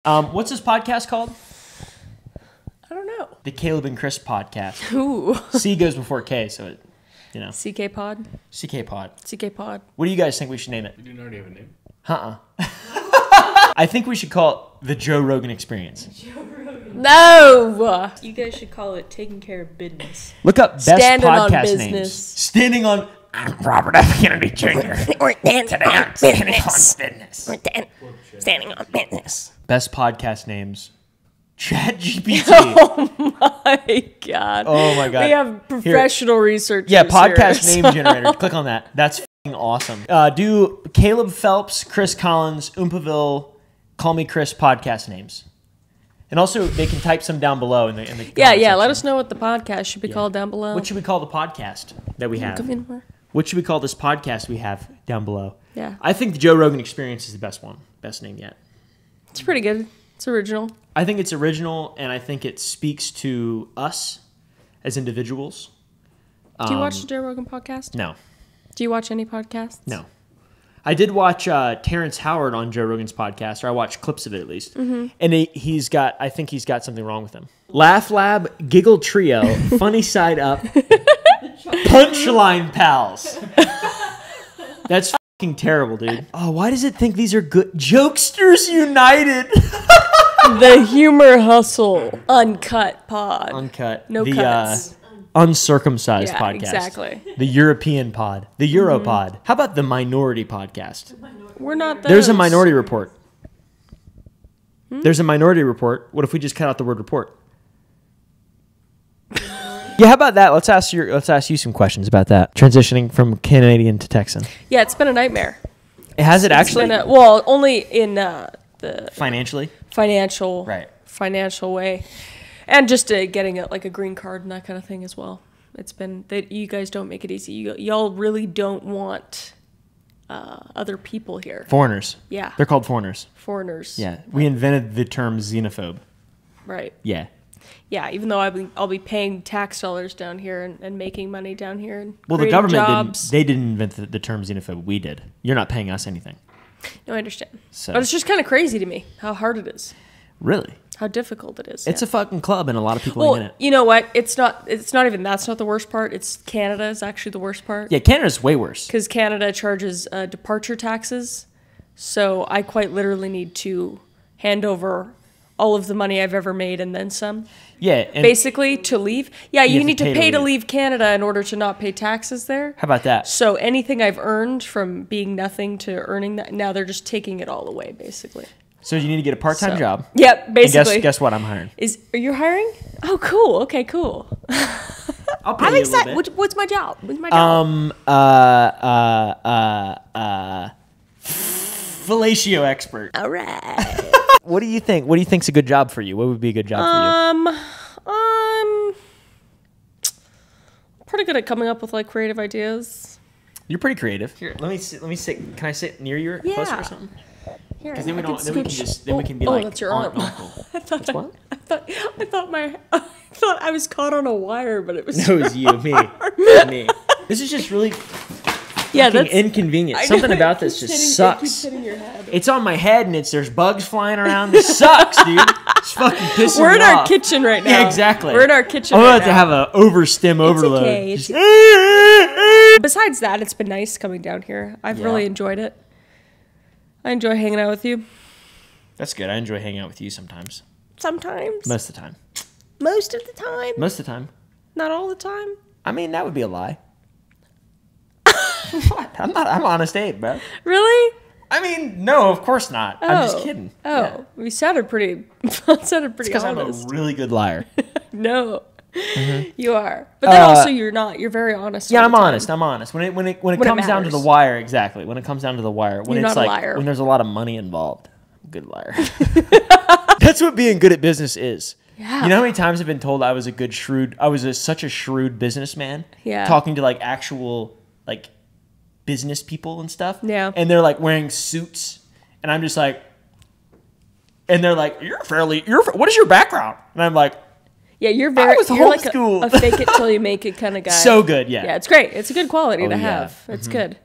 What's this podcast called? I don't know. The Caleb and Chris podcast. Ooh. C goes before K, so it, you know. CK Pod? CK Pod. CK Pod. What do you guys think we should name it? You didn't already have a name? I think we should call it the Joe Rogan Experience. No! You guys should call it Taking Care of Business. Look up best Standing on podcast business. names. Standing on... I'm Robert F. Kennedy Jr. We're standing on business. business. We're standing on business. Best podcast names. ChatGPT. Oh my god. Oh my god. We have professional researchers. Yeah, podcast here. name generator. Click on that. That's f***ing awesome. Do Caleb Phelps, Chris Collins, Oompaville, Call Me Chris podcast names. And also, they can type some down below in the comment Yeah. section. Let us know what the podcast should be called down below. What should we call the podcast that we have? Come in more. What should we call this podcast we have down below? Yeah. I think the Joe Rogan Experience is the best one. Best name yet. It's pretty good. It's original. I think it's original, and I think it speaks to us as individuals. Do you watch the Joe Rogan podcast? No. Do you watch any podcasts? No. I did watch Terrence Howard on Joe Rogan's podcast, or I watched clips of it at least. Mm-hmm. And I think he's got something wrong with him. Laugh Lab, Giggle Trio, Funny Side Up, Punchline Pals. That's fucking terrible, dude. Oh, why does it think these are good? Jokesters United. The Humor Hustle Uncut Pod. Uncut. No the, cuts. Uncircumcised Yeah, podcast. exactly. The European pod. The Europod. How about the Minority podcast? We're not those. There's a Minority Report. There's a Minority Report. What if we just cut out the word report? Yeah, how about that? Let's ask you some questions about that. Transitioning from Canadian to Texan. Yeah, it's been a nightmare. Has it actually? Well, only in the Financially? financial way, and just getting a green card and that kind of thing as well. It's been that you guys don't make it easy. Y'all really don't want other people here. Foreigners. Yeah. They're called foreigners. Foreigners. Yeah. We invented the term xenophobe. Right. Yeah. Yeah, even though I'll be paying tax dollars down here and making money down here and Well, the creating government jobs. didn't invent the term xenophobe. We did. You're not paying us anything. No, I understand. So- But it's just kind of crazy to me how hard it is, Really? how difficult it is. It's a fucking club and a lot of people well, in it. you know what? It's not even that's not the worst part. It's Canada is actually the worst part. Yeah, Canada's way worse. Because Canada charges departure taxes, so I quite literally need to hand over all of the money I've ever made and then some. Yeah. And Basically, to leave. Yeah, You you have need to to pay pay to to leave. leave Canada in order to not pay taxes there. how about that? So anything I've earned from being nothing to earning that, now they're just taking it all away, basically. So you need to get a part-time So- job. Yep, And basically. guess what? I'm hiring. Are you hiring? Oh, cool. Okay, cool. I'll pay I'm you excited. a little bit. What's my job? What's my job? Fellatio expert. All right. What do you think? What do you think's a good job for you? What would be a good job for Pretty good at coming up with creative ideas. you? You're pretty creative. Here, let me sit. Can I sit near you Yeah. closer or something? Here, Because then we I can don't. Then we can scooch. just. Then we can be Oh, like that's your aunt arm. and uncle. I thought what? I thought I was caught on a wire, but it was No, it was you, me. This is just really yeah, fucking that's inconvenient. I know, Something it about this keeps just hitting- It keeps sucks. hitting your head. It's on my head and there's bugs flying around. This sucks, dude. It's fucking pissing We're me in our off. kitchen right now. Yeah, exactly. We're in our kitchen. I'm right about to now. have a overstim overload. okay, Just- Besides that, it's been nice coming down here. I've Yeah. really enjoyed it. I enjoy hanging out with you. That's good. I enjoy hanging out with you sometimes. Sometimes. Most of the time. Most of the time. Most of the time. Not all the time. I mean, that would be a lie. What? I'm Honest Abe, bro. Really? I mean, no, of course not. I'm just Oh. kidding. Oh, Yeah. we sounded pretty. Sounded pretty Because I'm a honest. really good liar. No, you are. But then also, you're not. You're very honest. Yeah, all I'm the time. honest. I'm honest. When it it comes down to the matters. wire, exactly. When it comes down to the wire, when You're it's not a like liar. when there's a lot of money involved, I'm a good liar. That's what being good at business is. Yeah. You know how many times I've been told I was such a shrewd businessman? Yeah. Talking to actual business people and stuff. Yeah. And they're wearing suits, and I'm just and they're like, what is your background? And I'm like, Yeah, you're very. was You're like homeschooled. a fake it till you make it kind of guy. so good, yeah. Yeah, it's great. It's a good quality to yeah. have. It's good.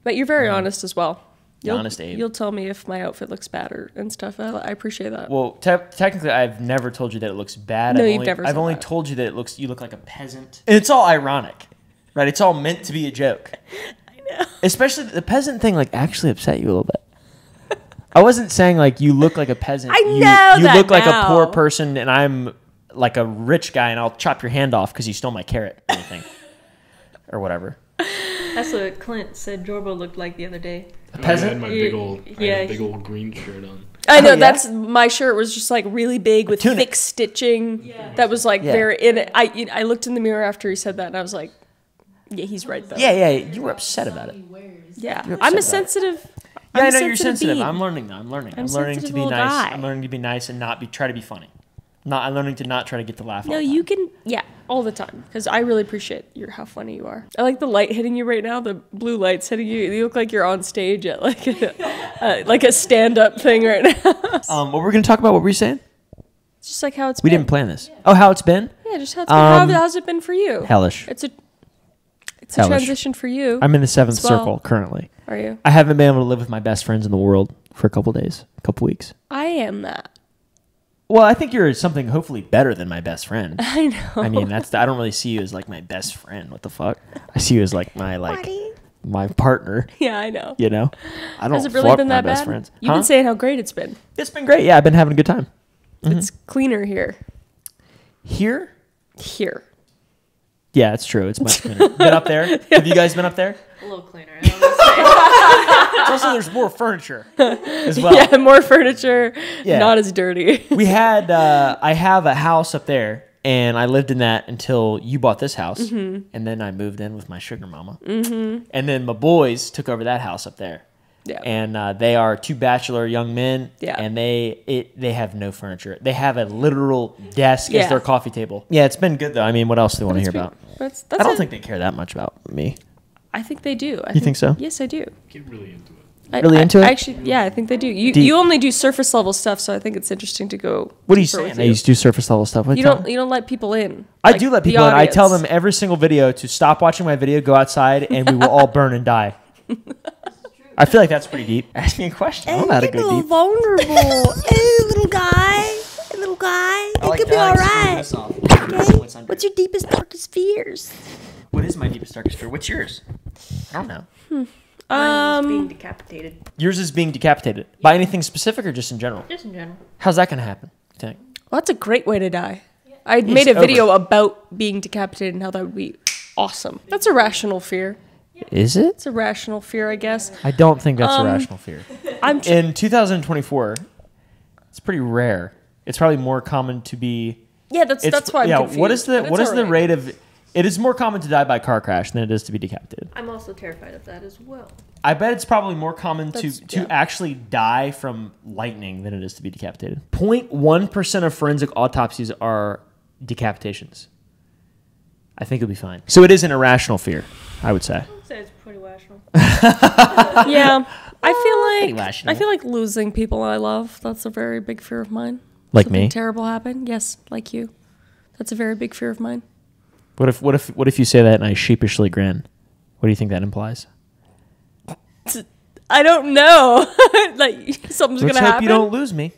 But you're very honest as well. The Honest Abe. You'll tell me if my outfit looks bad and stuff. I appreciate that. Well, technically, I've never told you that it looks bad. No, you've never. I've only told you that you look like a peasant, and it's all ironic, right? It's all meant to be a joke. I know. Especially the peasant thing, like, actually upset you a little bit. I wasn't saying like you look like a peasant. I know you that look like now. a poor person, and I'm like a rich guy, and I'll chop your hand off because you stole my carrot or anything, or whatever. That's what Clint said Jorbo looked like the other day. A peasant. I had my big old green shirt on. I know, yeah? that's my shirt was just like really big with thick stitching. Yeah. That was like very in it. I looked in the mirror after he said that, and I was like, yeah, he's right though. Yeah, you were upset about it. Yeah, I'm a sensitive. Yeah, I'm I know you're sensitive. being. I'm learning though. I'm learning to sensitive be little nice. guy. I'm learning to be nice and try to be funny. I'm learning to not try to get the laugh. No, all the you time. can, all the time, because I really appreciate how funny you are. I like the light hitting you right now, the blue lights hitting you. You look like you're on stage at like a stand-up thing right now. What were we gonna talk about? What were you saying? Just like how it's We been. didn't plan this. Oh, how it's been? Yeah, just how it's been. How's it been for you? Hellish. It's a Hellish. transition for you. I'm in the seventh as well. circle currently. Are you? I haven't been able to live with my best friends in the world for a couple days, a couple weeks. I am that. Well, I think you're something hopefully better than my best friend. I know. I mean, I don't really see you as like my best friend. What the fuck? I see you as like my partner. Yeah, I know. You know, I don't. Has it really fuck been my that best bad? friends. You've been saying how great it's been. It's been great. Yeah, I've been having a good time. It's cleaner here. Here? Here. Yeah, it's true. It's much cleaner. Been up there? Have you guys been up there? A little cleaner. I don't know. It's also there's more furniture as well. Yeah, more furniture. Yeah. Not as dirty. We had I have a house up there, and I lived in that until you bought this house, and then I moved in with my sugar mama, and then my boys took over that house up there. Yeah. And they are two bachelor young men. Yeah. And they have no furniture. They have a literal desk as Yeah. their coffee table. Yeah, it's been good though. I mean, what else do they want to hear about? That's I don't think they care that much about me. I think they do. You think so? Yes, I do. Get really into it. Really into it? Actually, yeah, I think they do. You only do surface level stuff, so I think it's interesting to go. What are you deeper with saying? I used to do surface level stuff. You don't let people in. I Like, do let the people in. I tell them audience. every single video to stop watching my video, go outside, and we will all burn and die. I feel like that's pretty deep. Ask me a question. I don't know how to go deep. vulnerable. Hey, little guy. Little guy. It could be all right. Okay? What's your deepest, darkest fears? What is my deepest, darkest fear? What's yours? I don't know. Being decapitated. Yours is being decapitated. By anything specific or just in general? Just in general. How's that going to happen? You think? Well, that's a great way to die. I made a video about being decapitated and how that would be awesome. That's a rational fear. Is it? It's a rational fear, I guess. I don't think that's a rational fear. I'm In 2024, it's pretty rare. It's probably more common to be. Yeah, that's why I'm confused. What is the but what it's is the alright. rate of? It is more common to die by car crash than it is to be decapitated. I'm also terrified of that as well. I bet it's probably more common to yeah. actually die from lightning than it is to be decapitated. 0.1% of forensic autopsies are decapitations. I think it'll be fine. So it is an irrational fear, I would say. I'd say it's pretty rational. Yeah, Pretty I rational. feel like losing people I love. That's a very big fear of mine. Like Something me? terrible happen. Yes, like you. That's a very big fear of mine. What if you say that and I sheepishly grin? What do you think that implies? I don't know. Like something's Let's gonna hope happen. you don't lose me.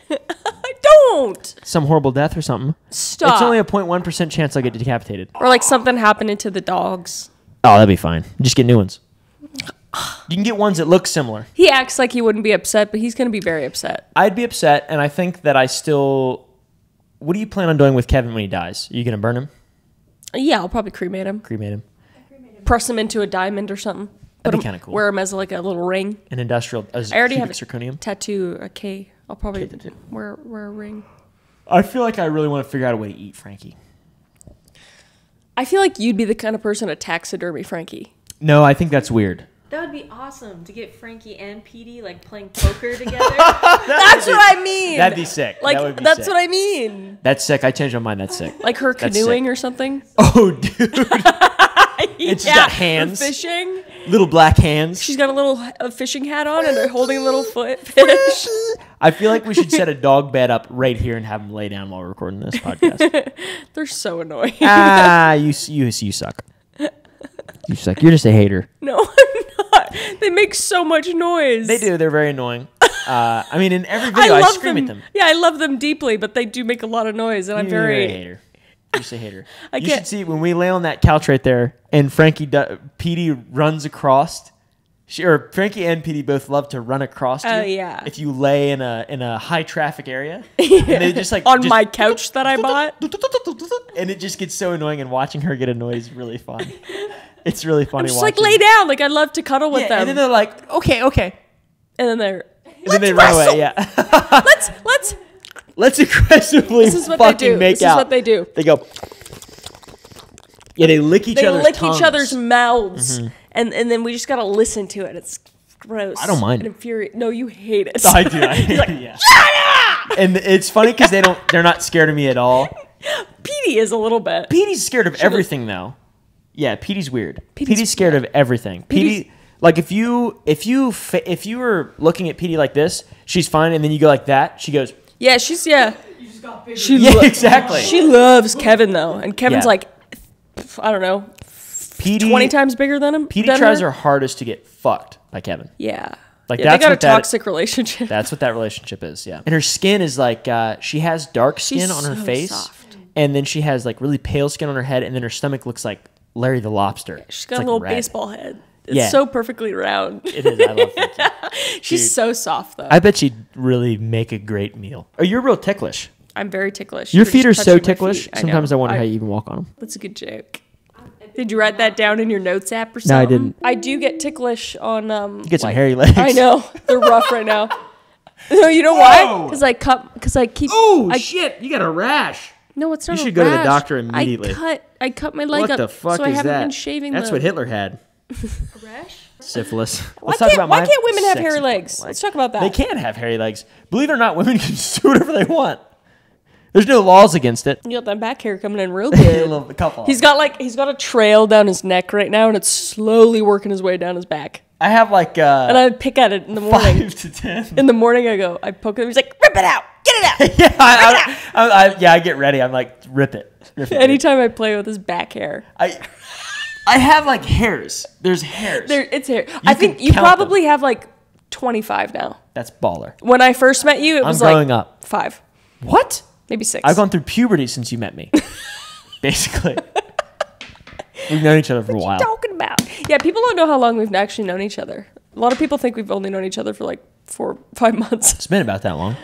I don't. Some horrible death or something. Stop. It's only a 0.1% chance I'll get decapitated. Or like something happening to the dogs. Oh, that'd be fine. Just get new ones. You can get ones that look similar. He acts like he wouldn't be upset, but he's gonna be very upset. I'd be upset, and I think that I still. What do you plan on doing with Kevin when he dies? Are you gonna burn him? Yeah, I'll probably cremate him. Cremate him? Press him into a diamond or something. That'd be kind of cool. Wear him as like a little ring. An industrial. I already have cubic a zirconium. tattoo, a K. I'll probably wear a ring. I feel like I really want to figure out a way to eat Frankie. I feel like you'd be the kind of person to taxidermy Frankie. No, I think that's weird. That would be awesome to get Frankie and Petey like playing poker together. That's what I mean. That'd be sick. Like that would be that's sick. what I mean. That's sick. I changed my mind. That's sick. Like her That's canoeing sick. or something. Oh, dude. It's just got hands. or fishing. Little black hands. She's got a fishing hat on and they're holding a little fish. I feel like we should set a dog bed up right here and have him lay down while we're recording this podcast. They're so annoying. You suck. You suck. You're just a hater. No, I'm not. They make so much noise. They do. They're very annoying. I mean, in every video, I scream at them. Yeah, I love them deeply, but they do make a lot of noise, and I'm You're very... a hater. You're just a hater. You should see when we lay on that couch right there, and Petey runs across. Frankie and Petey both love to run across you. Oh, yeah. If you lay in a high traffic area, and they just like on my couch that I bought, and it just gets so annoying. And watching her get annoyed is really fun. It's really funny. Just like lay down, like I love to cuddle with them. And then they're like, okay, and then they're they run away. Yeah. Let's aggressively this is what fucking they do. make this out. This is what they do. They go. Yeah, they lick each other's mouths, and then we just gotta listen to it. It's gross. I don't mind. And infuriating. No, you hate it. I do. Yeah. Shut up! And it's funny because they're not scared of me at all. Petey is a little bit. Petey's scared of everything though. Yeah, Petey's weird. Petey's scared of everything. Petey, like if you were looking at Petey like this, she's fine, and then you go like that, she goes. Yeah, she's You just got bigger. Exactly. She loves Kevin though, and Kevin's like, I don't know, Petey 20 times bigger than him. Petey tries her hardest to get fucked by Kevin. Yeah. Like they got a toxic relationship. That's what that relationship is. Yeah. And her skin is like she has dark skin on her face, soft. And then she has like really pale skin on her head, and then her stomach looks like Larry the Lobster. She's got a little baseball head. It's Yeah. so perfectly round. It is. I love that. She's so soft, though. I bet she'd really make a great meal. Oh, you're real ticklish. I'm very ticklish. Your You're feet are just so touching my ticklish. feet. Sometimes I wonder how you even walk on them. That's a good joke. Did you write that down in your notes app or something? No, I didn't. I do get ticklish on You get some hairy legs. I know. They're rough right now. No, you know why? Because I keep. Oh shit! You got a rash. No, it's not. You should go to the doctor immediately. I cut my leg What up. the fuck so I is haven't that? been shaving. That's what Hitler had. A rash? Syphilis. Why can't women have hairy legs? Let's talk about that. They can have hairy legs. Believe it or not, women can do whatever they want. There's no laws against it. You got that back hair coming in real good. A couple. He's got a trail down his neck right now, and it's slowly working his way down his back. I have like and I pick at it in the morning. 5 to 10. In the morning, I poke it. He's like, rip it out, get it out. Yeah, I get ready. I'm like, rip it. Anytime I play with his back hair, I have like hairs. There's hairs. It's hair. I think you probably have like 25 now. That's baller. When I first met you, it was like growing up. 5. What? Maybe 6. I've gone through puberty since you met me. Basically. We've known each other for a while. What are you talking about? Yeah, people don't know how long we've actually known each other. A lot of people think we've only known each other for like 4 or 5 months. It's been about that long.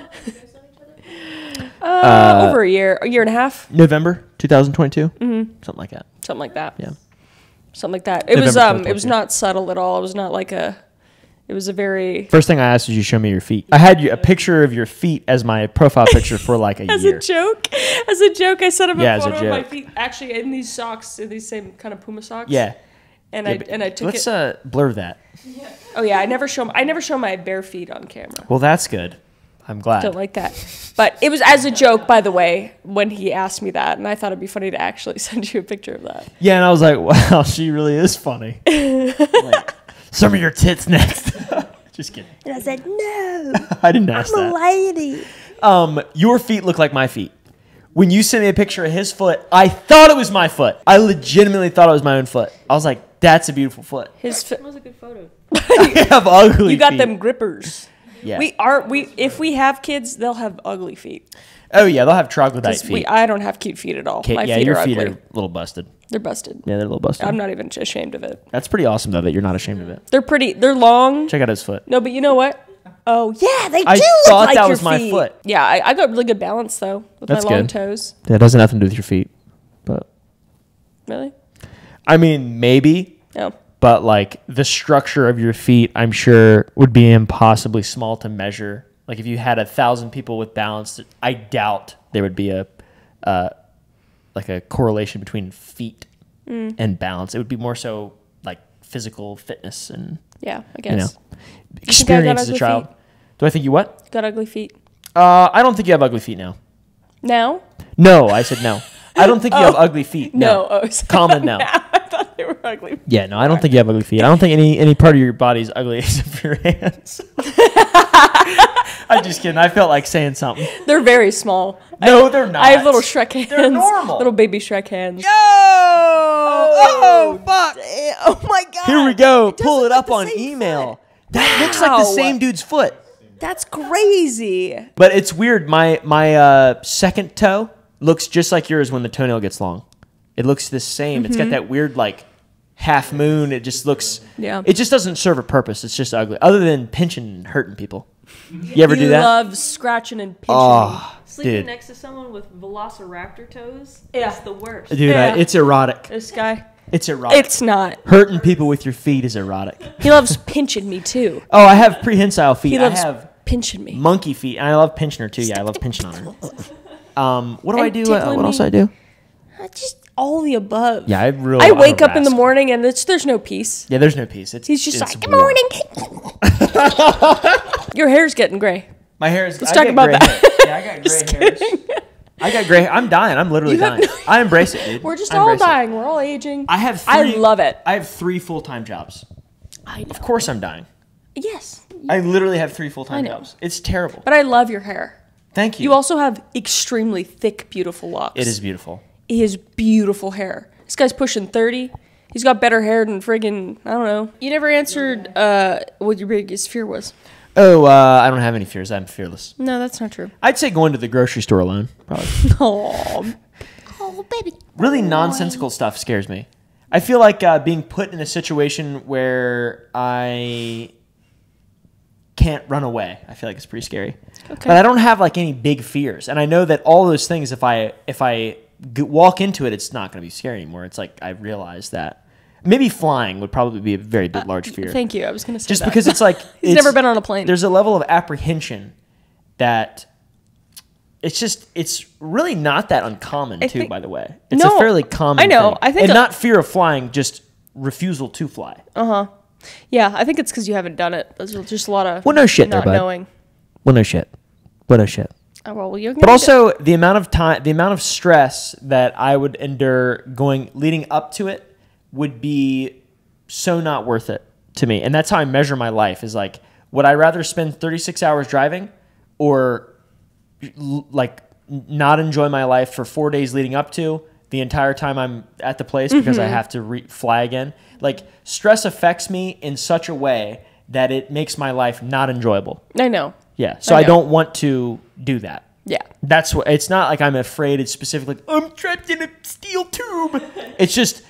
Over a year and a half. November 2022. Something like that. Something like that. Yeah. Something like that. It was not subtle at all. It was not like it was a very... First thing I asked was you show me your feet. I had a picture of your feet as my profile picture for like a year. As a joke, I set up a photo of my joke. feet actually in these socks, in these same kind of Puma socks. Yeah. And I took it. Let's blur that. Oh yeah, I never show my bare feet on camera. Well, that's good. I'm glad. Don't like that. But it was as a joke, by the way, when he asked me that, and I thought it'd be funny to actually send you a picture of that. Yeah, and I was like, wow, she really is funny. Like, some of your tits next. Just kidding. And I said, no. I didn't ask I'm that. a lady. Your feet look like my feet. When you sent me a picture of his foot, I thought it was my foot. I legitimately thought it was my own foot. I was like, that's a beautiful foot. That was a good photo. I have ugly feet. You got them grippers. Yeah. If we have kids, they'll have ugly feet. Oh, yeah, they'll have troglodyte feet. I don't have cute feet at all. My feet your are feet ugly. are a little busted. They're busted. Yeah, they're a little busted. I'm not even ashamed of it. That's pretty awesome, though, that you're not ashamed of it. They're pretty. They're long. Check out his foot. No, but you know what? Oh, yeah, they do I look thought like that your was my feet. foot. Yeah, I got really good balance, though, with That's my long good. toes. That doesn't have nothing to do with your feet. But Really? I mean, maybe. No. But, like, the structure of your feet, I'm sure, would be impossibly small to measure. Like, if you had 1,000 people with balance, I doubt there would be a correlation between feet and balance. It would be more so, like, physical fitness and, Yeah, I guess. experience as a ugly child. feet? Do I think you what? Got ugly feet. I don't think you have ugly feet now. Now? No, I said no. I don't think you have ugly feet. No. No. Oh, so Common now. I thought they were ugly. Yeah, no, I don't think you have ugly feet. I don't think any part of your body is ugly except for your hands. I'm just kidding. I felt like saying something. They're very small. No, they're not. I have little Shrek hands. They're normal. Little baby Shrek hands. Yo! Oh, fuck. Oh my god. Here we go. It Pull doesn't it up look on the same email. foot. That looks like the Wow. same dude's foot. That's crazy. But it's weird. My second toe looks just like yours when the toenail gets long. It looks the same. It's got that weird like half moon. It just looks. Yeah. It just doesn't serve a purpose. It's just ugly. Other than pinching and hurting people. You ever He do that? loves scratching and pinching. Oh, Sleeping dude. next to someone with velociraptor toes Yeah. is the worst. Dude, Yeah. it's erotic. This guy. It's erotic. It's not. Hurting people with your feet is erotic. He loves pinching me too. Oh, I have prehensile feet. He I loves have pinching me. monkey feet. And I love pinching her too. Yeah, I love pinching on her. What do I And do? tickling What else me. I do? Just all the above. Yeah, I wake up in the morning and there's no peace. Yeah, there's no peace. It's, He's just it's like, "Good war. morning." Your hair's getting gray. My hair is. Let's talk about that. Yeah, I got gray hairs. I got gray. I'm dying. I'm literally dying. I embrace it, dude. We're just I all embrace it. dying. We're all aging. I have. I love it. I have 3 full-time jobs. I know. Of course, I'm dying. Yes. I literally have 3 full-time I know. jobs. It's terrible. But I love your hair. Thank you. You also have extremely thick, beautiful locks. It is beautiful. He has beautiful hair. This guy's pushing 30. He's got better hair than friggin', I don't know. You never answered what your biggest fear was. Oh, I don't have any fears. I'm fearless. No, that's not true. I'd say going to the grocery store alone. Probably. Oh, Oh, baby. Really nonsensical stuff scares me. I feel like being put in a situation where I can't run away. I feel like it's pretty scary. Okay. But I don't have like any big fears, and I know that all those things, if I walk into it, it's not going to be scary anymore. It's like I realize that maybe flying would probably be a very big, large fear. Thank you. I was going to say Just that. because it's like He's never been on a plane. There's a level of apprehension that it's really not that uncommon too. think- By the way, it's No, a fairly common. I know. thing. I think and a- not fear of flying, just refusal to fly. Yeah, I think it's because you haven't done it. There's just a lot of Well, no shit there, not bud. knowing. Well, no shit. Well, no shit. Oh, well, you're But also the amount of time, the amount of stress that I would endure leading up to it would be so not worth it to me. And that's how I measure my life is like, would I rather spend 36 hours driving or like not enjoy my life for 4 days leading up to the entire time I'm at the place because I have to fly again? Like stress affects me in such a way that it makes my life not enjoyable. I know. Yeah. So I I know. don't want to do that. Yeah. That's what it's not like I'm afraid. It's specifically I'm trapped in a steel tube. It's just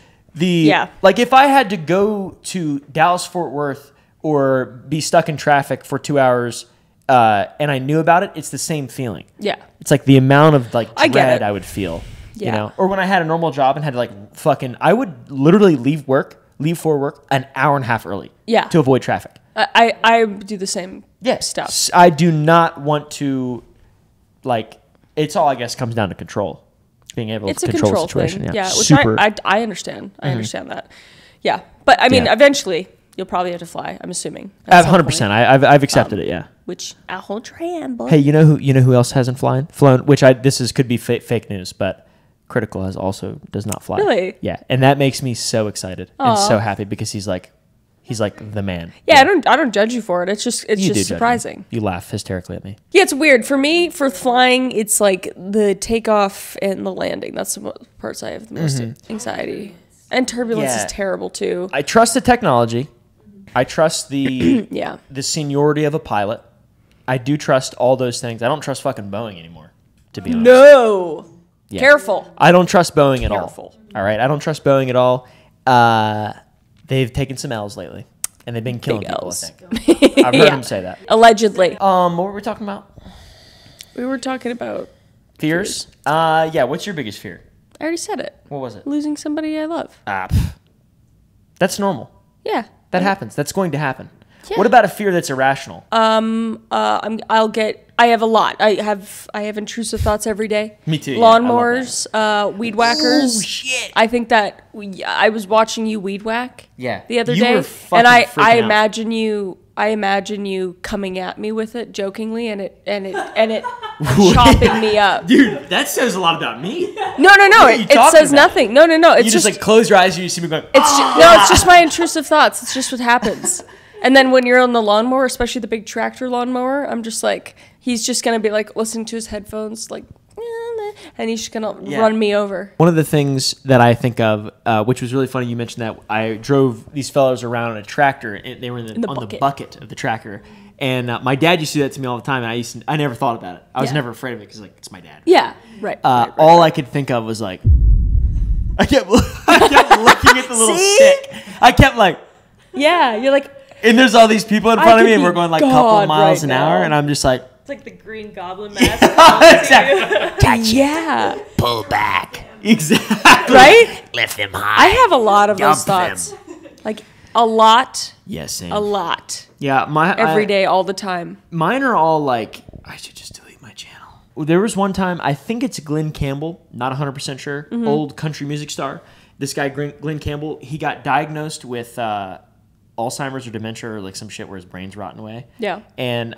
like if I had to go to Dallas Fort Worth or be stuck in traffic for 2 hours and I knew about it, it's the same feeling. Yeah. It's like the amount of like I get dread it. I would feel. You Yeah. know? Or when I had a normal job and had to like I would literally leave for work an hour and a half early. Yeah. To avoid traffic. I do the same stuff. I do not want to, like, it's all, I guess, comes down to control. Being able It's to a control the control situation. thing. Yeah, Yeah, which super. I understand. I understand that. Yeah. But I mean, Yeah. eventually you'll probably have to fly, I'm assuming. at some 100%. point. I've accepted it, yeah. Which A whole tram, boy. Hey, you know who else hasn't flown? Which could be fake news, but Critical does not fly. Really? Yeah, and that makes me so excited and so happy because he's like the man. Yeah, I don't judge you for it. It's just You do judge me. surprising. You laugh hysterically at me. Yeah, it's weird. For me, for flying, it's like the takeoff and the landing. That's the parts I have the most anxiety. And turbulence Yeah. is terrible too. I trust the technology. I trust the Yeah. the seniority of a pilot. I do trust all those things. I don't trust fucking Boeing anymore, to be honest. No. Yeah. Careful. I don't trust Boeing at Careful. all. All right, I don't trust Boeing at all. They've taken some L's lately, and they've been killing Big people. L's. I think I've heard Yeah. him say that. Allegedly. What were we talking about? We were talking about, Fears? Yeah. What's your biggest fear? I already said it. What was it? Losing somebody I love. That's normal. Yeah. That happens. That's going to happen. Yeah. What about a fear that's irrational? I have a lot. I have intrusive thoughts every day. Me too, yeah. I love Lawnmowers, weed whackers. Oh, shit. I think that I was watching you weed whack. Yeah. The other You day, were fucking and I freaking out. imagine you coming at me with it jokingly, and it chopping me up. Dude, that says a lot about me. No. are you It talking says about? nothing. No. You It's just like close your eyes and you see me going. it's just my intrusive thoughts. It's just what happens. And then when you're on the lawnmower, especially the big tractor lawnmower, I'm just like, he's just gonna be like listening to his headphones, like, and he's just gonna run me over. One of the things that I think of, which was really funny, you mentioned that I drove these fellows around on a tractor, and they were on the bucket of the tractor. And my dad used to do that to me all the time, and I never thought about it. I was never afraid of it because like it's my dad. Yeah, right. All I could think of was like, I kept looking at the little stick. I kept like, yeah, you're like, and there's all these people in front of me, and we're going like a couple of miles an hour, and I'm just like, It's like the Green Goblin mask. exactly. Yeah, Pull back. Exactly. right. Lift them high. I have a lot of those thoughts, like a lot. Yes, same. A lot. Yeah, Every day, all the time. Mine are all like, I should just delete my channel. There was one time, I think it's Glenn Campbell, not 100% sure, old country music star. This guy, Glenn Campbell, he got diagnosed with Alzheimer's or dementia or like some shit where his brain's rotting away. Yeah. And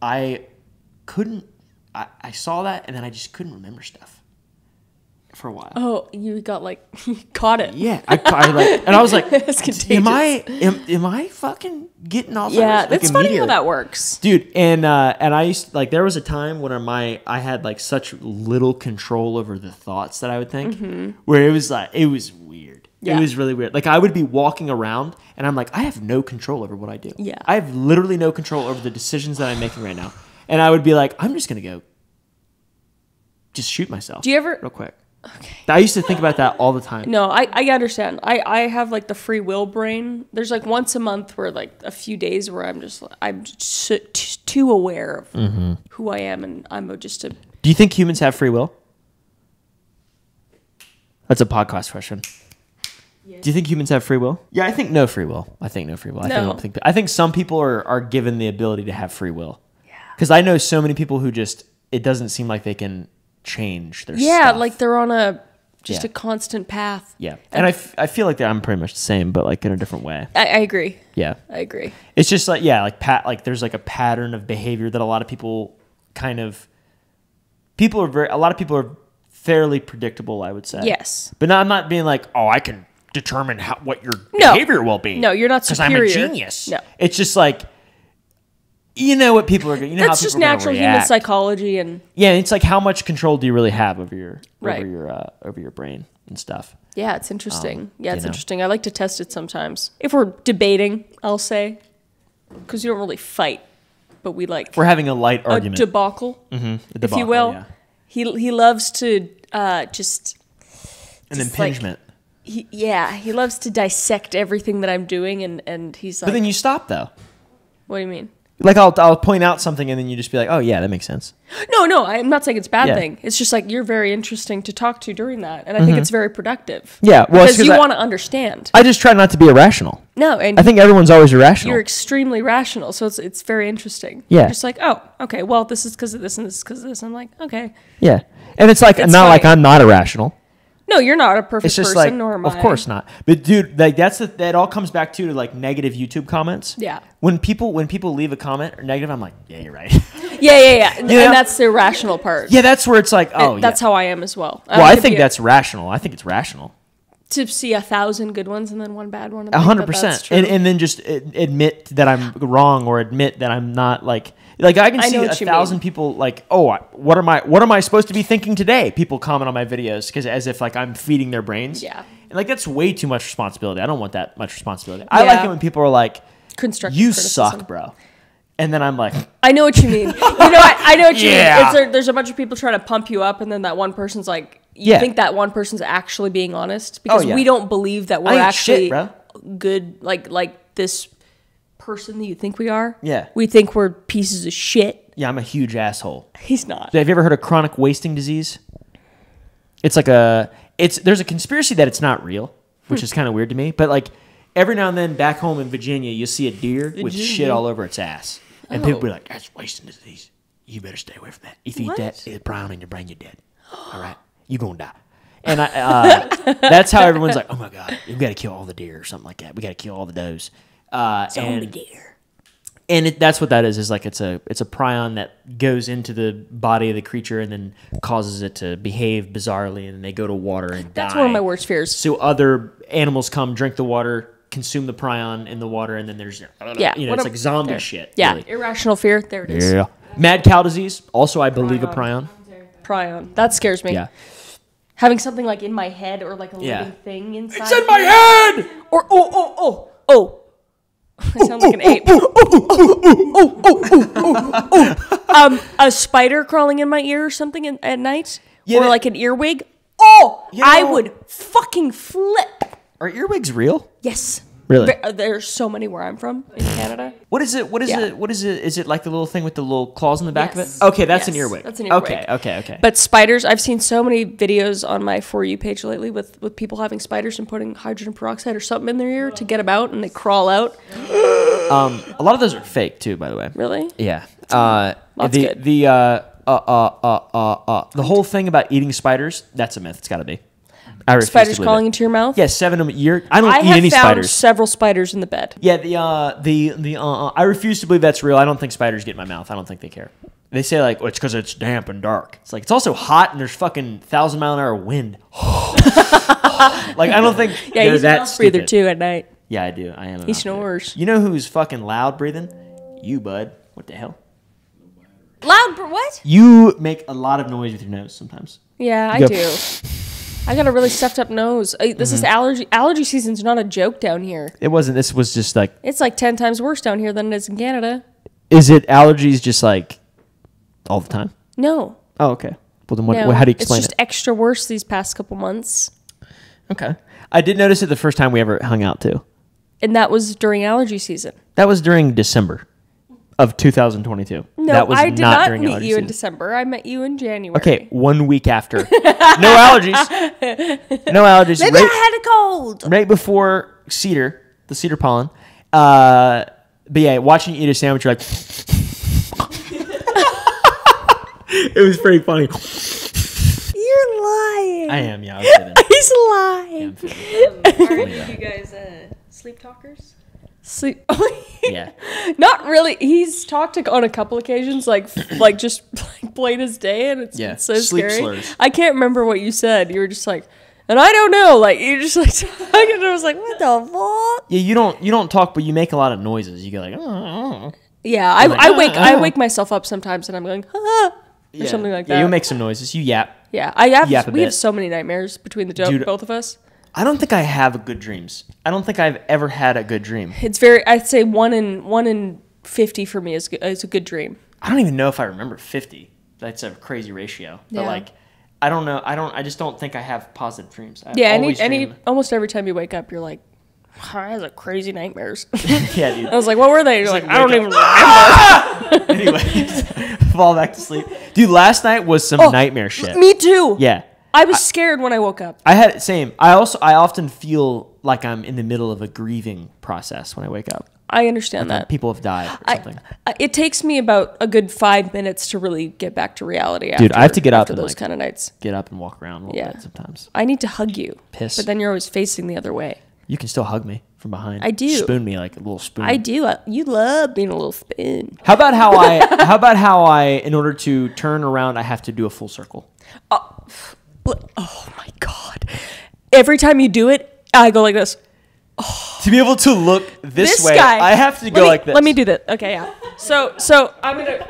I saw that and then I just couldn't remember stuff for a while. Oh, you got like, you caught it. Yeah, I like, and I was like, It's contagious. am I fucking getting Alzheimer's? Yeah, like, that's funny how immediately? that works. Dude, and I used like there was a time when I had like such little control over the thoughts that I would think, where it was weird. Yeah. It was really weird. Like I would be walking around and I'm like, I have no control over what I do. Yeah. I have literally no control over the decisions that I'm making right now. And I would be like, I'm just gonna go just shoot myself. Do you ever? real quick? Okay. I used to think about that all the time. No, I understand. I have like the free will brain. There's like once a month where like a few days where I'm just too aware of who I am, and I'm just a. Do you think humans have free will? That's a podcast question. Yes. Do you think humans have free will? Yeah, I think no free will. I think no free will. I think some people are given the ability to have free will. Yeah. Because I know so many people who just, it doesn't seem like they can change their stuff. Like they're on a constant path. Yeah. And I feel like I'm pretty much the same, but like in a different way. I agree. Yeah. I agree. It's just like, yeah, like there's like a pattern of behavior that a lot of people a lot of people are fairly predictable, I would say. Yes. But I'm not being like, oh, I can determine what your behavior will be. No, you're not superior. Because I'm a genius. No. It's just like, you know what people are going to, That's just natural human psychology. And yeah, it's like how much control do you really have over your brain and stuff. Yeah, it's interesting. It's interesting. I like to test it sometimes. If we're debating, I'll say, because you don't really fight, but we like. We're having a light argument. A debacle, if you will. Yeah. He loves to just an impingement. He loves to dissect everything that I'm doing, and he's like. But then you stop though. What do you mean? Like I'll point out something and then you just be like, oh yeah, that makes sense. No, I'm not saying it's a bad thing. It's just like you're very interesting to talk to during that, and I think it's very productive. Yeah, well, because you want to understand. I just try not to be irrational. No, and I think everyone's always irrational. You're extremely rational, so it's very interesting. Yeah, you're just like, oh, okay, well, this is because of this, and this is because of this. I'm like, okay. Yeah, and it's like not like I'm not irrational. No, you're not a perfect it's just person, like, nor am I. Of course not. But dude, like that all comes back to like negative YouTube comments. Yeah. When people leave a comment or negative, I'm like, yeah, you're right. Yeah. And that's the irrational part. Yeah, that's where it's like, oh, that's how I am as well. I think that's rational. I think it's rational. To see 1,000 good ones and then one bad one. 100%. And then just admit that I'm wrong or admit that I'm not like I can see 1,000 people like, oh, what am I supposed to be thinking today? People comment on my videos because as if like I'm feeding their brains. Yeah. And like that's way too much responsibility. I don't want that much responsibility. I like it when people are like, constructive you criticism. suck, bro. And then I'm like, I know what you mean. I know what you mean. There's a bunch of people trying to pump you up, and then that one person's like, you think that one person's actually being honest because we don't believe that we're actually good, like this person that you think we are. Yeah. We think we're pieces of shit. Yeah, I'm a huge asshole. He's not. Have you ever heard of chronic wasting disease? It's like there's a conspiracy that it's not real, which is kind of weird to me. But like every now and then back home in Virginia, you'll see a deer with shit all over its ass. And people be like, that's wasting disease. You better stay away from that. If you eat that, it's brown in your brain, you're dead. All right? You're going to die. And that's how everyone's like, oh my God, we got to kill all the deer or something like that. We got to kill all the does. Zombie deer. And that's what that is like it's a prion that goes into the body of the creature and then causes it to behave bizarrely, and then they go to water and die. That's one of my worst fears. So other animals come, drink the water, consume the prion in the water, and then there's it's like zombie shit. Yeah, really. irrational fear. There it is. Yeah. Mad cow disease, also I believe a prion. pry on. That scares me. Yeah. Having something like in my head or like a Yeah. living thing inside. It's in my head! Or oh. I sound like an ape. A spider crawling in my ear or something at night, Yeah, or like an earwig. Oh, I would fucking flip. Are earwigs real? Yes. Really? There's so many where I'm from in Canada. What is it? What is Yeah. it? What is it? Is it like the little thing with the little claws in the back Yes. of it? Okay, that's an Yes, earwig. that's an earwig. Okay. But spiders, I've seen so many videos on my For You page lately with people having spiders and putting hydrogen peroxide or something in their ear to get them out, and they crawl out. A lot of those are fake too, by the way. Really? Yeah. That's good. The whole thing about eating spiders, that's a myth. It's got to be. I refuse Spiders to believe crawling it. into your mouth? Yeah, 7 a year. I don't I eat have any found spiders. several spiders in the bed. Yeah, I refuse to believe that's real. I don't think spiders get in my mouth. I don't think they care. They say like, oh, it's because it's damp and dark. It's like it's also hot and there's fucking 1,000-mile-an-hour wind. Like I don't think Yeah, they're he's a that mouth breather stupid. too at night. Yeah, I do. I am. He snores. You know who's fucking loud breathing? You, bud. What the hell? What? You make a lot of noise with your nose sometimes. Yeah, I You do. I got a really stuffed up nose. This is allergy season's not a joke down here. It wasn't. This was just like. It's like 10 times worse down here than it is in Canada. Is it allergies just like all the time? No. Oh, okay. Well, then what, No, how do you explain it's just it? extra worse these past couple months. Okay. I did notice it the first time we ever hung out too. And that was during allergy season. That was during December of 2022. No, that was I did not during meet allergy you in season. December. I met you in January. Okay, 1 week after. No allergies. No allergies. Maybe I had a cold. Right before the cedar pollen. But yeah, watching you eat a sandwich, you're like. It was pretty funny. You're lying. I am, yeah. I was kidding. He's lying. Yeah, Are you guys sleep talkers? Sleep. yeah. Not really. He's talked on a couple occasions, like just like plain as day, and it's, Yeah, it's so sleep scary. slurs. I can't remember what you said. You were just like, and I don't know. Like you just like talking, and I was like, what the fuck? Yeah, you don't talk, but you make a lot of noises. You go like, oh. Yeah, I wake myself up sometimes, and I'm going, or something like that. Yeah, you make some noises. You yap. Yeah, Yap a we have bit. so many nightmares between the Dude, both of us. I don't think I have good dreams. I don't think I've ever had a good dream. It's I'd say 1 in 50 for me is a good dream. I don't even know if I remember 50. That's a crazy ratio. But Yeah. like, I don't know. I just don't think I have positive dreams. I Yeah, always dream. almost every time you wake up, you're like, I had like crazy nightmares. Yeah, dude. I was like, what were they? You're like, I don't wake even remember. Anyways, fall back to sleep. Dude, last night was some nightmare shit. Me too. Yeah. I was scared when I woke up. I had same. I often feel like I'm in the middle of a grieving process when I wake up. I understand that. People have died or something. It takes me about a good 5 minutes to really get back to reality. Dude, I have to get up after and, those like, kind of nights. Get up and walk around a little Yeah. bit sometimes. I need to hug you. Piss. But then you're always facing the other way. You can still hug me from behind. I do. Spoon me like a little spoon. I do. You love being a little spoon. How about how I in order to turn around I have to do a full circle. Oh my God. Every time you do it, I go like this. To be able to look this way, guy. I have to go like this. Let me do that. Okay, yeah. So I'm gonna.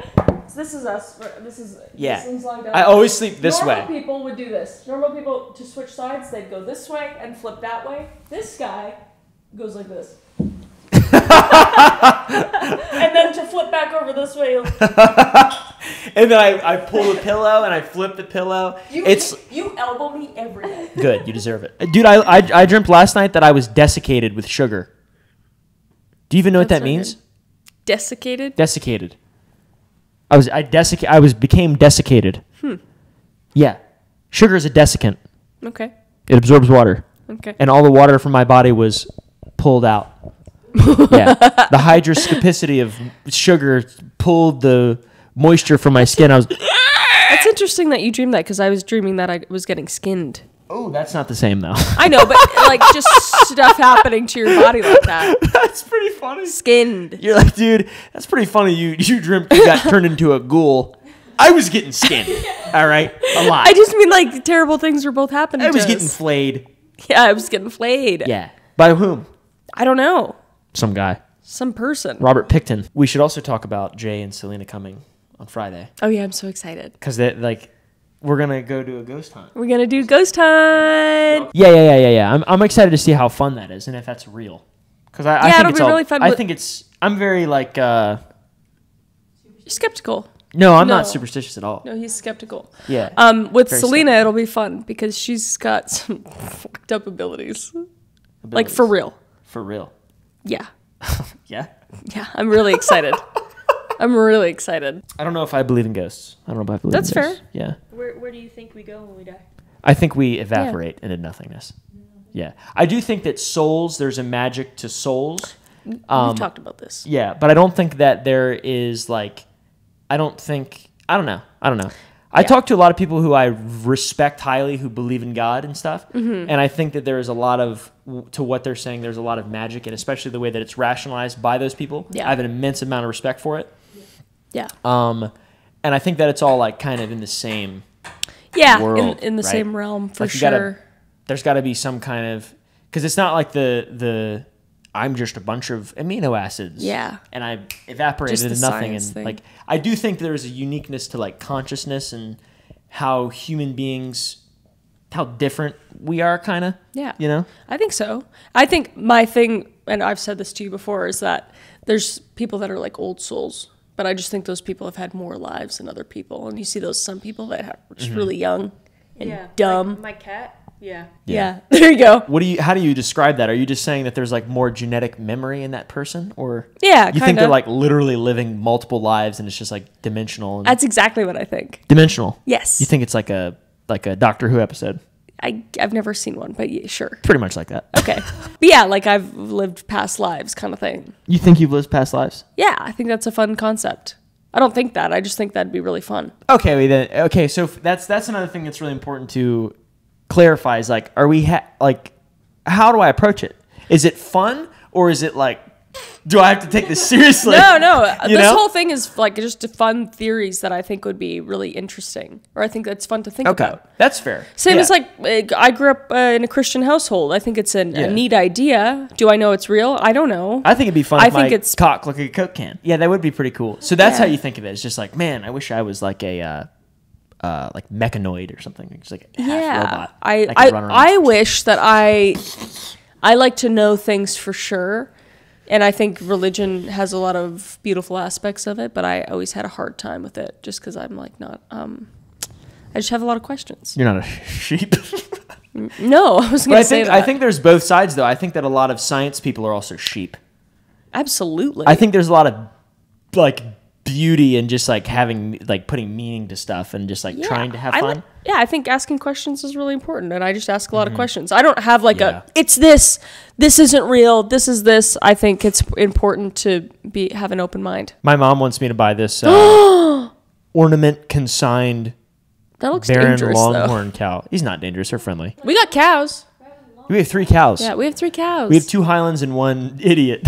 This is us. This is. Yeah. This thing's lying down. I always sleep this Normal way. people would do this. Normal people to switch sides, they'd go this way and flip that way. This guy goes like this. And then to flip back over this way, he'll- And then I pull the pillow and I flip the pillow. you elbow me every day. Good. You deserve it. Dude, I dreamt last night that I was desiccated with sugar. Do you even know what that means? Desiccated. Desiccated. I became desiccated. Yeah. Sugar is a desiccant. Okay. It absorbs water. Okay. And all the water from my body was pulled out. Yeah. The hydroscopicity of sugar pulled the moisture from my skin. It's interesting that you dreamed that because I was dreaming that I was getting skinned. Oh, that's not the same though. I know, but like just stuff happening to your body like that. That's pretty funny. Skinned. You're like, dude, that's pretty funny. You dreamt you got turned into a ghoul. I was getting skinned. All right, a lot. I just mean like terrible things were both happening. I was to getting us. flayed. Yeah, I was getting flayed. Yeah. By whom? I don't know. Some guy. Some person. Robert Picton. We should also talk about Jay and Selena coming on Friday Oh yeah, I'm so excited. because they we're gonna go do a ghost hunt. We're gonna do ghost hunt. Yeah. I'm excited to see how fun that is and if that's real. Because I think it'll it's be really fun. I think it's. I'm very like. You're skeptical. No, I'm not superstitious at all. No, he's skeptical. Yeah. With Very Selena, skeptical. it'll be fun because she's got some fucked up abilities. Like for real. For real. Yeah. Yeah. Yeah. I'm really excited. I'm really excited. I don't know if I believe in ghosts. I don't know if I believe. That's in ghosts. fair. Yeah. Where do you think we go when we die? I think we evaporate into nothingness. Yeah. I do think that souls. There's a magic to souls. We've talked about this. Yeah, but I don't think that there is like. I don't know. I talk to a lot of people who I respect highly who believe in God and stuff. And I think that there is a lot of, to what they're saying, there's a lot of magic, and especially the way that it's rationalized by those people. Yeah. I have an immense amount of respect for it. Yeah. And I think that it's all like kind of in the same world. in the right? same realm for Like sure. There's got to be some kind of, because it's not like the I'm just a bunch of amino acids. Yeah. And I evaporated Just into the nothing. And science thing. like, I do think there's a uniqueness to like consciousness and how human beings, how different we are, kind of. Yeah. You know? I think so. I think my thing, and I've said this to you before, is that there's people that are like old souls, but I just think those people have had more lives than other people. And you see some people that are just really young and dumb. Like my cat. Yeah. Yeah. There you go. How do you describe that? Are you just saying that there's like more genetic memory in that person, or Yeah, you think kinda. they're like literally living multiple lives and it's just like dimensional? And That's exactly what I think. dimensional. Yes. You think it's like a Doctor Who episode? I've never seen one, but yeah, sure. Pretty much like that. Okay. But yeah, like I've lived past lives kind of thing. You think you've lived past lives? Yeah, I think that's a fun concept. I don't think that. I just think that'd be really fun. Okay, so that's another thing that's really important to clarify is like, are we like, how do I approach it? Is it fun or is it like, do I have to take this seriously? No. You This know? whole thing is like just fun theories that I think would be really interesting, or I think that's fun to think Okay, about. that's fair. Same Yeah. as like I grew up in a Christian household. I think it's a neat idea. Do I know it's real? I don't know. I think it'd be fun I if think my it's- cock looked like a Coke can. Yeah, that would be pretty cool. So that's Yeah. how you think of it. It's just like, man, I wish I was like a like mechanoid or something. It's like a half robot. that could run around. I wish that I like to know things for sure. And I think religion has a lot of beautiful aspects of it, but I always had a hard time with it just because I'm like not, I just have a lot of questions. You're not a sheep. No, I was going But to say that. I think there's both sides though. I think that a lot of science people are also sheep. Absolutely. I think there's a lot of like beauty and just like having like putting meaning to stuff and just like trying to have fun. I think asking questions is really important, and I just ask a lot of questions. I don't have like Yeah. it's this isn't real, this is this. I think it's important to have an open mind. My mom wants me to buy this ornament consigned That looks Baron dangerous though. Longhorn cow. He's not dangerous. They're friendly. We got cows. We have 3 cows. Yeah, we have 3 cows. We have 2 Highlands and 1 idiot.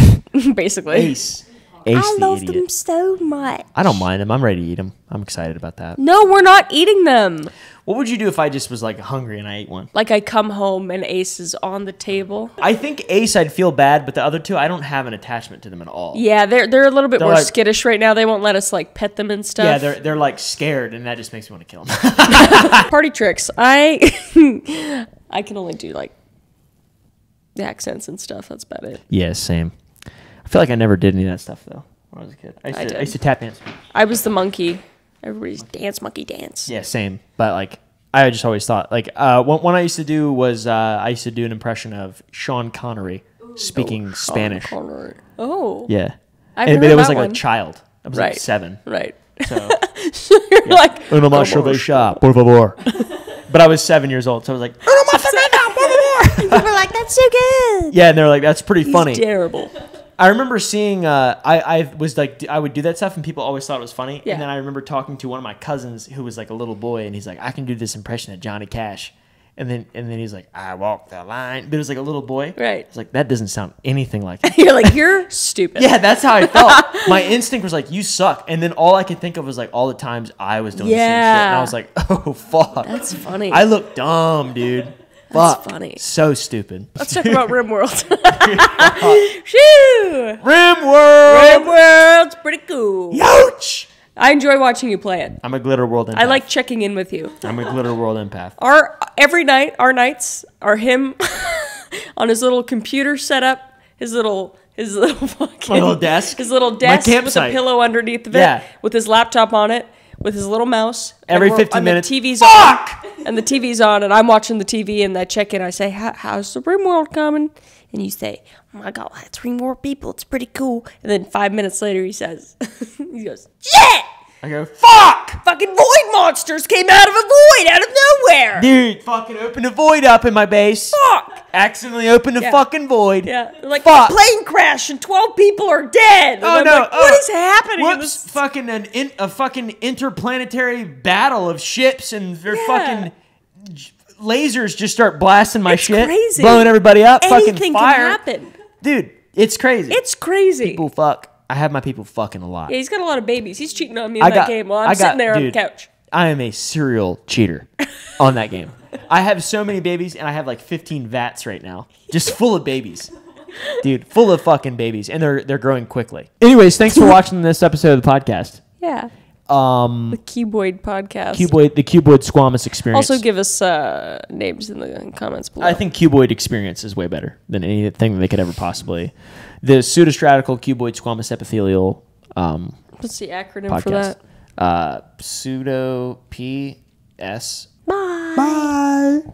basically. Ace I the love idiot. them so much. I don't mind them. I'm ready to eat them. I'm excited about that. No, we're not eating them. What would you do if I just was like hungry and I ate one? Like I come home and Ace is on the table. I think Ace, I'd feel bad, but the other 2, I don't have an attachment to them at all. Yeah, they're a little bit They're more like- skittish right now. They won't let us like pet them and stuff. Yeah, they're like scared, and that just makes me want to kill them. Party tricks. I can only do like the accents and stuff. That's about it. Yeah, same. I feel like I never did any of that stuff though when I was a kid. I did. used to tap dance. I was the monkey. Everybody's dance monkey dance. Yeah, same. But like, I just always thought like one I used to do was I used to do an impression of Sean Connery speaking Spanish. Connery. Oh. Yeah, I've but heard it was that like one. a child. I was like Right. 7. Right. So So you're like, uno más cerveza, por favor. But I was 7 years old, so I was like, uno más cerveza, por favor. People were like, that's so good. Yeah, and they're like, that's pretty funny. terrible. I remember seeing, I was like, I would do that stuff and people always thought it was funny. Yeah. And then I remember talking to one of my cousins who was like a little boy and he's like, I can do this impression of Johnny Cash. And then he's like, I walk the line. But it was like a little boy. Right. It's like, that doesn't sound anything like it. You're like, you're stupid. Yeah, that's how I felt. My instinct was like, you suck. And then all I could think of was like all the times I was doing the same shit. And I was like, oh, fuck. That's funny. I look dumb, dude. That's Fuck. funny. So stupid. Let's talk about RimWorld. Shoo! RimWorld! RimWorld's pretty cool. Youch! I enjoy watching you play it. I'm a Glitter World empath. I like checking in with you. I'm a Glitter World empath. Our nights are him on his little computer setup, his little fucking My little desk. his little desk with a campsite. pillow underneath of it, Yeah. with his laptop on it, with his little mouse. Every and 15 and minutes. The TV's Fuck! on, and the TV's on, and I'm watching the TV, and I check in. I say, "How's the RimWorld coming?" And you say, "Oh my God, 3 more people. It's pretty cool." And then 5 minutes later, he says, "He goes, shit! I go, fuck! Fucking void monsters came out of a void out of nowhere." Dude, fucking opened a void up in my base. Fuck! Accidentally opened a fucking void. Yeah, like Fuck. a plane crash and 12 people are dead. And Oh I'm no! like, what is happening? in Whoops! this- Fucking a fucking interplanetary battle of ships and their fucking lasers just start blasting my shit, crazy. blowing everybody up. Anything fucking fire, can happen. dude. It's crazy. It's crazy. People fuck. I have my people fucking a lot. Yeah, he's got a lot of babies. He's cheating on me in that game while I'm sitting there on the couch. I am a serial cheater on that game. I have so many babies, and I have like 15 vats right now, just full of babies. Dude, full of fucking babies, and they're growing quickly. Anyways, thanks for watching this episode of the podcast. Yeah. The Cuboid podcast. The Cuboid Squamous Experience. Also, give us names in the comments below. I think Cuboid Experience is way better than anything that they could ever possibly. The pseudostratical cuboid squamous epithelial What's the acronym podcast. for that? Pseudo PS. Bye. Bye.